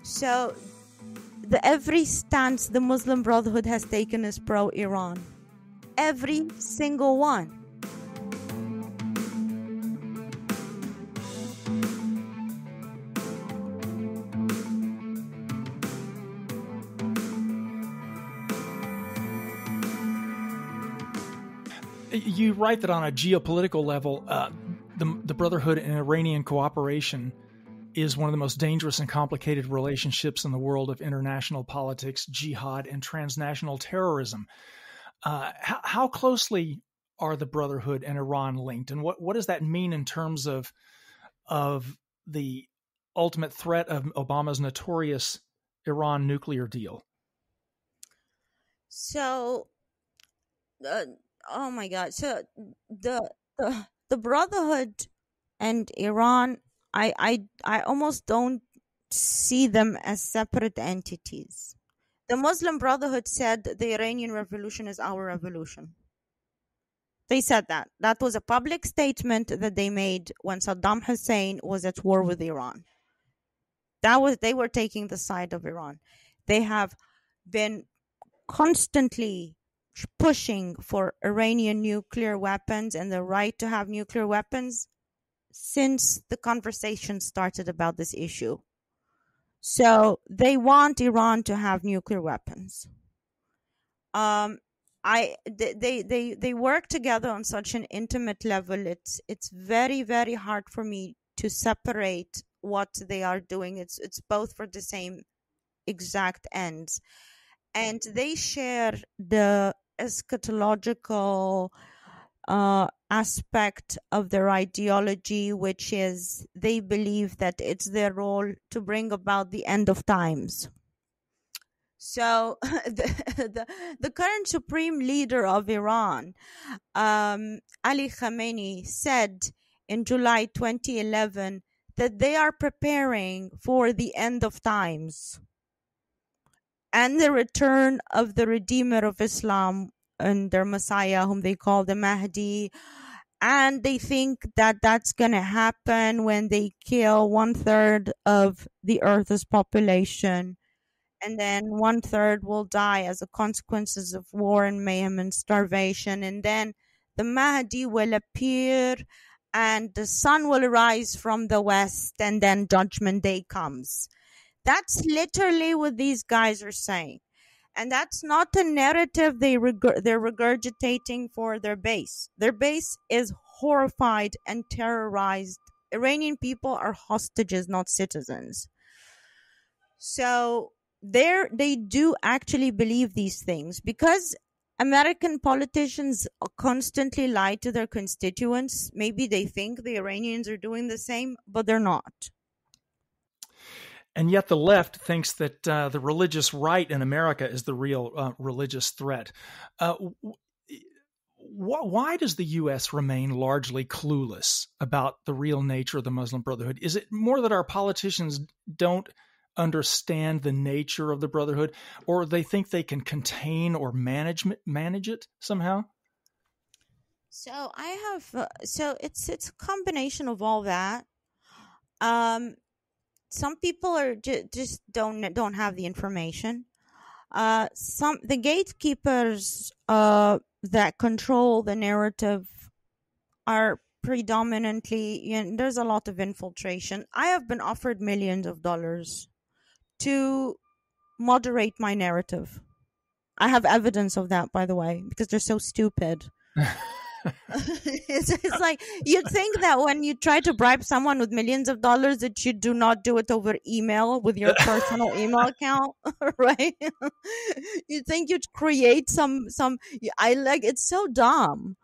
So every stance the Muslim Brotherhood has taken is pro-Iran. Every single one. You write that on a geopolitical level, the Brotherhood and Iranian cooperation is one of the most dangerous and complicated relationships in the world of international politics, jihad, and transnational terrorism. How closely are the Brotherhood and Iran linked, and what does that mean in terms of the ultimate threat of Obama's notorious Iran nuclear deal? So, oh my God! So the Brotherhood and Iran, I almost don't see them as separate entities. The Muslim Brotherhood said the Iranian revolution is our revolution. They said that. That was a public statement that they made when Saddam Hussein was at war with Iran. They were taking the side of Iran. They have been constantly pushing for Iranian nuclear weapons and the right to have nuclear weapons since the conversation started about this issue. So they want Iran to have nuclear weapons. They work together on such an intimate level. It's very, very hard for me to separate what they are doing. It's both for the same exact ends, and they share the eschatological aspect of their ideology, which is they believe that it's their role to bring about the end of times. So the current supreme leader of Iran, Ali Khamenei, said in July 2011 that they are preparing for the end of times and the return of the Redeemer of Islam and their Messiah, whom they call the Mahdi. And they think that that's going to happen when they kill 1/3 of the Earth's population. And then 1/3 will die as a consequences of war and mayhem and starvation. And then the Mahdi will appear and the sun will rise from the west, and then Judgment Day comes. That's literally what these guys are saying. And that's not a narrative they're regurgitating for their base. Their base is horrified and terrorized. Iranian people are hostages, not citizens. So they do actually believe these things, because American politicians constantly lie to their constituents. Maybe they think the Iranians are doing the same, but they're not. And yet the left thinks that the religious right in America is the real religious threat. Why does the U.S. remain largely clueless about the real nature of the Muslim Brotherhood? Is it more that our politicians don't understand the nature of the Brotherhood, or they think they can contain or manage it somehow? So it's a combination of all that. Some people are just don't have the information. The gatekeepers that control the narrative are predominantly, there's a lot of infiltration. I have been offered millions of dollars to moderate my narrative. I have evidence of that, by the way, because they're so stupid. It's like, you'd think that when you try to bribe someone with millions of dollars that you do not do it over email with your personal email account, right? You'd think you'd create it's so dumb.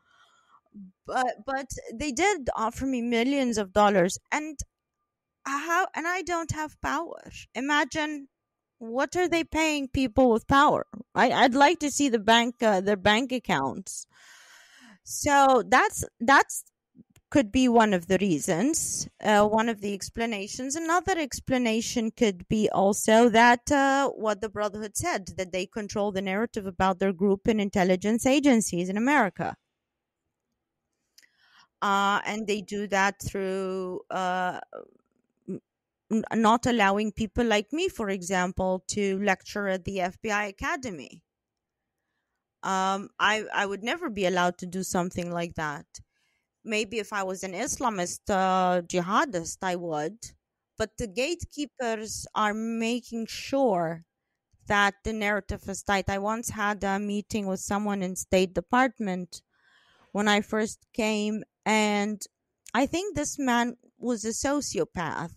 But they did offer me millions of dollars, and I don't have power. Imagine, what are they paying people with power? I'd like to see their bank accounts. So that's could be one of the reasons, one of the explanations. Another explanation could be also that what the Brotherhood said, that they control the narrative about their group in intelligence agencies in America. And they do that through not allowing people like me, for example, to lecture at the FBI Academy. I would never be allowed to do something like that. Maybe if I was an Islamist jihadist, I would. But the gatekeepers are making sure that the narrative is tight. I once had a meeting with someone in State Department when I first came, and I think this man was a sociopath.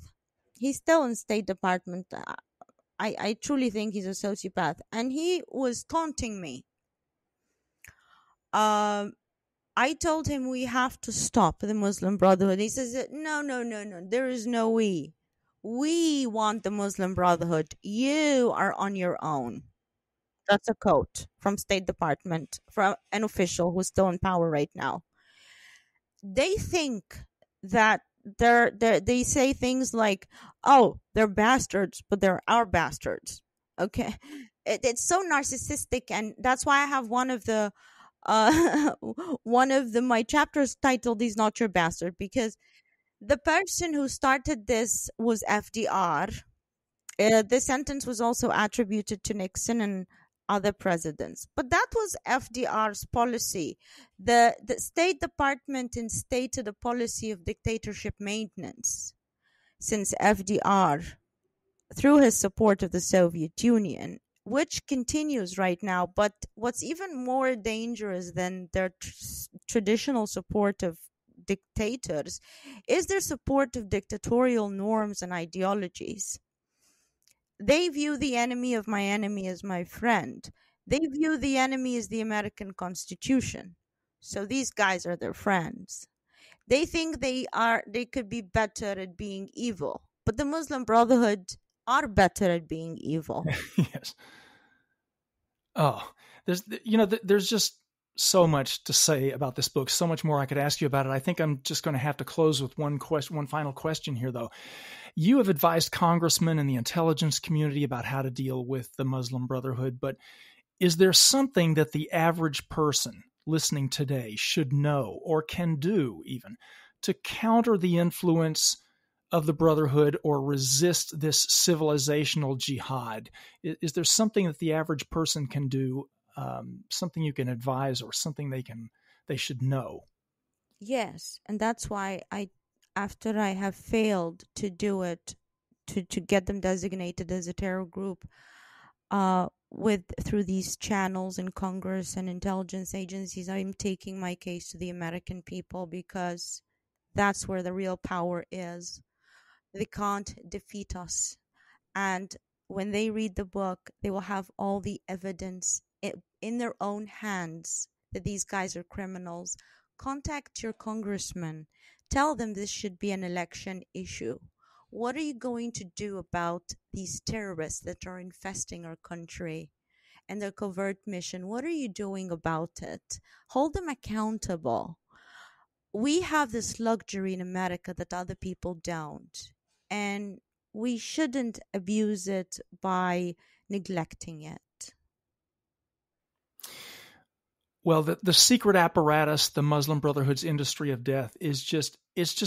He's still in State Department. I truly think he's a sociopath, and he was taunting me. I told him we have to stop the Muslim Brotherhood. He says, no, no, no, no, there is no we. We want the Muslim Brotherhood. You are on your own. That's a quote from State Department, from an official who's still in power right now. They think that they say things like, oh, they're bastards, but they're our bastards. Okay. It's so narcissistic, and that's why I have one of my chapters titled "He's Not Your Bastard," because the person who started this was FDR. The sentence was also attributed to Nixon and other presidents, but that was FDR's policy. The State Department instated a policy of dictatorship maintenance since FDR, through his support of the Soviet Union, which continues right now. But what's even more dangerous than their traditional support of dictators is their support of dictatorial norms and ideologies. They view the enemy of my enemy as my friend. They view the enemy as the American Constitution. So these guys are their friends. They think they could be better at being evil. But the Muslim Brotherhood are better at being evil. Yes. Oh, there's just so much to say about this book, so much more I could ask you about it. I think I'm just going to have to close with one final question here, though. You have advised congressmen and the intelligence community about how to deal with the Muslim Brotherhood, but is there something that the average person listening today should know or can do even to counter the influence of the Brotherhood or resist this civilizational jihad? Is there something that the average person can do, something you can advise, or something they should know? Yes, and that's why after I have failed to do it, to get them designated as a terror group, through these channels in Congress and intelligence agencies, I'm taking my case to the American people, because that's where the real power is. They can't defeat us. And when they read the book, they will have all the evidence in their own hands that these guys are criminals. Contact your congressman. Tell them this should be an election issue. What are you going to do about these terrorists that are infesting our country and their covert mission? What are you doing about it? Hold them accountable. We have this luxury in America that other people don't, and we shouldn't abuse it by neglecting it. Well, the Secret Apparatus, the Muslim Brotherhood's Industry of Death, it's just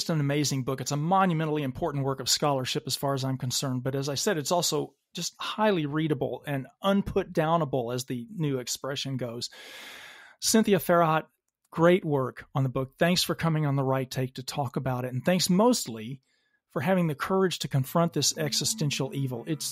an amazing book. It's a monumentally important work of scholarship as far as I'm concerned. But as I said, it's also just highly readable and unputdownable, as the new expression goes. Cynthia Farahat, great work on the book. Thanks for coming on The Right Take to talk about it. And thanks mostly for having the courage to confront this existential evil. It's